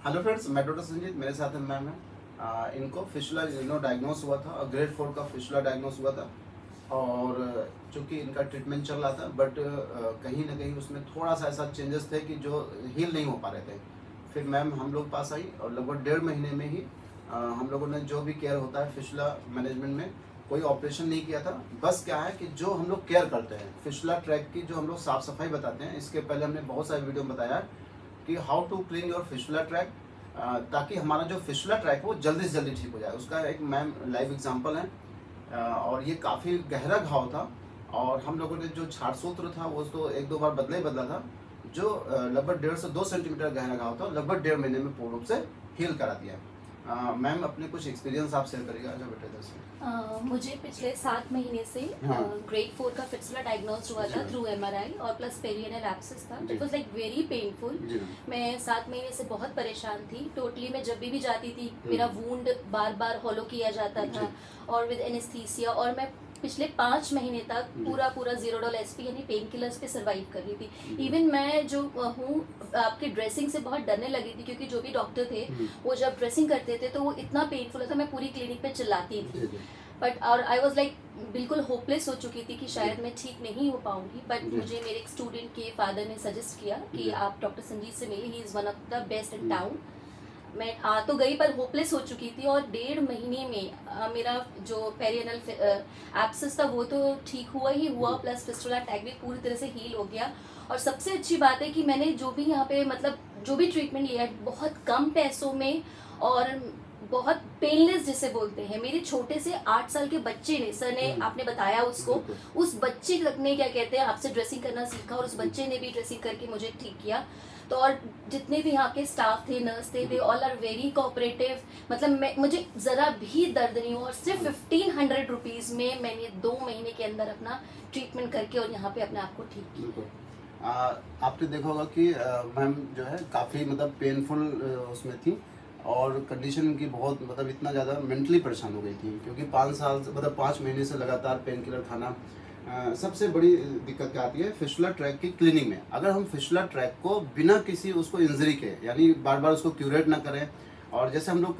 Hello friends, मैं doctor Sanjeet, मेरे साथ मैम है। इनको फिशुला डायग्नोस हुआ था और ग्रेड 4 का फिशुला डायग्नोस हुआ था। और चूँकि इनका ट्रीटमेंट चल रहा था, बट कहीं ना कहीं उसमें थोड़ा सा ऐसा चेंजेस थे कि जो हील नहीं हो पा रहे थे। फिर मैम हम लोग पास आई और लगभग 1.5 महीने में ही हम लोगों ने जो भी केयर होता है फिशुला मैनेजमेंट में, कोई ऑपरेशन नहीं किया था। बस क्या है कि जो हम लोग केयर करते हैं फिशुला ट्रैक की, जो हम लोग साफ़ सफाई बताते हैं, इसके पहले हमने बहुत सारे वीडियो में बताया कि how to clean your fistula track, ताकि हमारा जो फिशुला ट्रैक है वो जल्दी से जल्दी ठीक हो जाए। उसका एक मैम लाइव एग्जांपल है। और ये काफ़ी गहरा घाव था और हम लोगों ने जो छाट सूत्र था वो तो 1-2 बार बदला ही बदला था। जो लगभग 1.5 से 2 सेंटीमीटर गहरा घाव था, लगभग 1.5 महीने में पूर्ण रूप से हील करा दिया। मैम अपने कुछ एक्सपीरियंस आप शेयर करिएगा। अच्छा बेटे, दस मुझे पिछले 7 महीने से हाँ। ग्रेड 4 का फिस्टुला डायग्नोज हुआ था थ्रू एमआरआई और प्लस पेरियनल एब्सेस था। It was like very painful. मैं 7 महीने से बहुत परेशान थी। टोटली मैं जब भी जाती थी मेरा वुंड बार बार हॉलो किया जाता था और विद एनेस्थीसिया, और मैं पिछले 5 महीने तक पूरा ज़ीरोडोल एसपी यानी पेन किलर्स पे सर्वाइव कर रही थी। इवन मैं जो हूँ आपके ड्रेसिंग से बहुत डरने लगी थी, क्योंकि जो भी डॉक्टर थे वो जब ड्रेसिंग करते थे तो वो इतना पेनफुल था, मैं पूरी क्लिनिक पे चिल्लाती थी। बट और आई वॉज लाइक बिल्कुल होपलेस हो चुकी थी कि शायद मैं ठीक नहीं हो पाऊंगी। बट मुझे मेरे एक स्टूडेंट के फादर ने सजेस्ट किया कि आप डॉक्टर संजीत से मिले, he is one of the best in town. मैं आ तो गई पर होपलेस हो चुकी थी और 1.5 महीने में मेरा जो पेरियनल एब्सेस था वो तो ठीक हुआ ही हुआ, प्लस फिस्टुला टैग भी पूरी तरह से हील हो गया। और सबसे अच्छी बात है कि मैंने जो भी यहाँ पे मतलब जो भी ट्रीटमेंट लिया है बहुत कम पैसों में और बहुत पेनलेस जिसे बोलते हैं। मेरे छोटे से 8 साल के बच्चे ने, सर ने आपने बताया उसको, उस बच्चे तक ने क्या कहते हैं आपसे ड्रेसिंग करना सीखा और उस बच्चे ने भी ड्रेसिंग करके मुझे ठीक किया। तो और जितने भी यहाँ के स्टाफ थे, नर्स थे, they all are very cooperative. मतलब मुझे जरा भी दर्द नहीं हुआ और सिर्फ 1500 रुपीज में मैंने 2 महीने के अंदर अपना ट्रीटमेंट करके और यहाँ पे अपने आप को ठीक किया। आपने देखा होगा कि मैम जो है काफ़ी मतलब पेनफुल उसमें थी और कंडीशन की बहुत मतलब इतना ज़्यादा मेंटली परेशान हो गई थी, क्योंकि 5 महीने से लगातार पेन किलर खाना। सबसे बड़ी दिक्कत क्या आती है फिशुला ट्रैक की क्लीनिंग में। अगर हम फिशुला ट्रैक को बिना किसी उसको इंजरी के, यानी बार बार उसको क्यूरेट ना करें, और जैसे हम लोग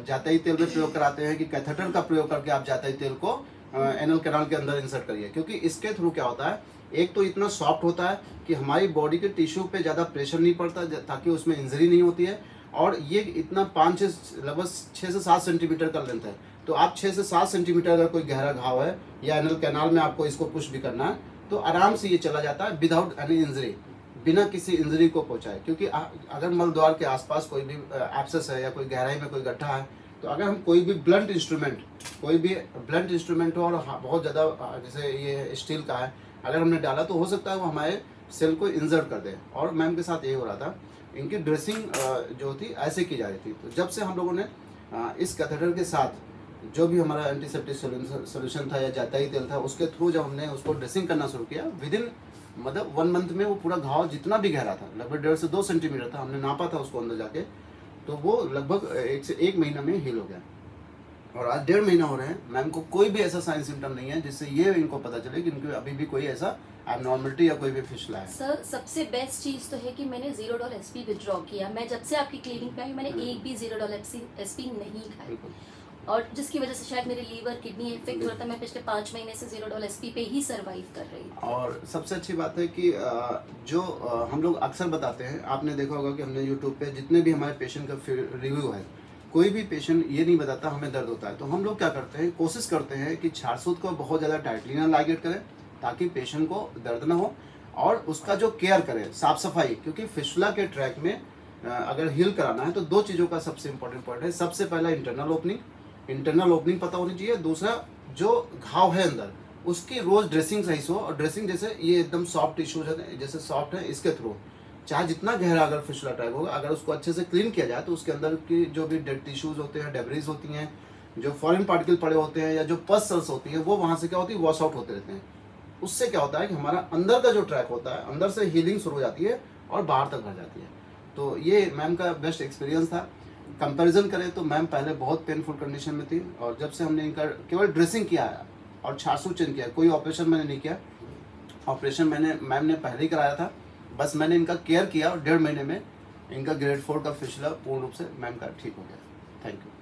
जाताई तेल में प्रयोग कराते हैं कि कैथेटर का प्रयोग करके आप जाताई तेल को एनल कैनाल के अंदर इंसर्ट करिए, क्योंकि इसके थ्रू क्या होता है, एक तो इतना सॉफ्ट होता है कि हमारी बॉडी के टिश्यू पे ज़्यादा प्रेशर नहीं पड़ता ताकि उसमें इंजरी नहीं होती है। और ये इतना लगभग 6 से 7 सेंटीमीटर का लेंथ है। तो आप 6 से 7 सेंटीमीटर अगर कोई गहरा घाव है या एनल कैनाल में आपको इसको पुश भी करना है तो आराम से ये चला जाता है विदाउट एनी इंजरी, बिना किसी इंजरी को पहुंचाए। क्योंकि अगर मल द्वार के आसपास कोई भी एब्सेस है या कोई गहराई में कोई गड्ढा है, तो अगर हम कोई भी ब्लंट इंस्ट्रूमेंट हो और बहुत ज़्यादा जैसे ये स्टील का है, अगर हमने डाला तो हो सकता है वो हमारे सेल को इंजर्ट कर दे। और मैम के साथ यही हो रहा था, इनकी ड्रेसिंग जो थी ऐसे की जा रही थी। तो जब से हम लोगों ने इस कैथेटर के साथ जो भी हमारा एंटीसेप्टिक सोल्यूशन था या जाताई तेल था, उसके थ्रू जब हमने उसको ड्रेसिंग करना शुरू किया, विदिन मतलब 1 मंथ में वो पूरा घाव जितना भी गहरा था, लगभग 1.5 से 2 सेंटीमीटर था, हमने नापा था उसको अंदर जाके, तो वो लगभग 1 से 1 महीना में हील हो गया। और आज 1.5 महीना हो रहे हैं, मैम को कोई भी ऐसा साइन सिम्टम नहीं है जिससे ये इनको पता चले कि इनको अभी भी कोई ऐसा एबनॉर्मलिटी या कोई भी फिशुला है। सर सबसे बेस्ट चीज़ तो है कि मैंने ज़ीरोडोल एसपी विड्रॉ किया। मैं जब से आपकी क्लिनिक पे आई मैंने एक भी ज़ीरोडोल एसपी नहीं खाई, और जिसकी वजह से शायद मेरे लीवर किडनी इफेक्ट हुआ था। मैं पिछले 5 महीने से ज़ीरोडोल एसपी पे ही सर्वाइव कर रही थी। और सबसे अच्छी बात है कि जो हम लोग अक्सर बताते हैं, आपने देखा होगा कि हमने यूट्यूब पे जितने भी हमारे पेशेंट का रिव्यू है, कोई भी पेशेंट ये नहीं बताता हमें दर्द होता है। तो हम लोग क्या करते हैं, कोशिश करते हैं कि छारसूत को बहुत ज़्यादा टाइटली ना लाइगेट करें ताकि पेशेंट को दर्द ना हो, और उसका जो केयर करें, साफ सफाई। क्योंकि फिशुला के ट्रैक में अगर हील कराना है तो 2 चीज़ों का सबसे इंपॉर्टेंट पॉइंट है। सबसे पहला इंटरनल ओपनिंग पता होनी चाहिए। दूसरा, जो घाव है अंदर उसकी रोज़ ड्रेसिंग सही से हो। और ड्रेसिंग जैसे ये एकदम सॉफ्ट टिश्यूज है, जैसे सॉफ्ट है, इसके थ्रू चाहे जितना गहरा अगर फिशुला ट्रैक होगा, अगर उसको अच्छे से क्लीन किया जाए तो उसके अंदर की जो भी डेड टिश्यूज होते हैं, डेब्रीज होती हैं, जो फॉरेन पार्टिकल पड़े होते हैं या जो पस सेल्स होती हैं, वो वहाँ से क्या होती है, वॉश आउट होते रहते हैं। उससे क्या होता है कि हमारा अंदर का जो ट्रैक होता है, अंदर से हीलिंग शुरू हो जाती है और बाहर तक भर जाती है। तो ये मैम का बेस्ट एक्सपीरियंस था। कंपैरिजन करें तो मैम पहले बहुत पेनफुल कंडीशन में थी, और जब से हमने इनका केवल ड्रेसिंग किया है और छारसूत चेंज किया, कोई ऑपरेशन मैंने नहीं किया। ऑपरेशन मैम ने पहले ही कराया था, बस मैंने इनका केयर किया और 1.5 महीने में इनका ग्रेड 4 का फिशला पूर्ण रूप से मैम का ठीक हो गया। Thank you.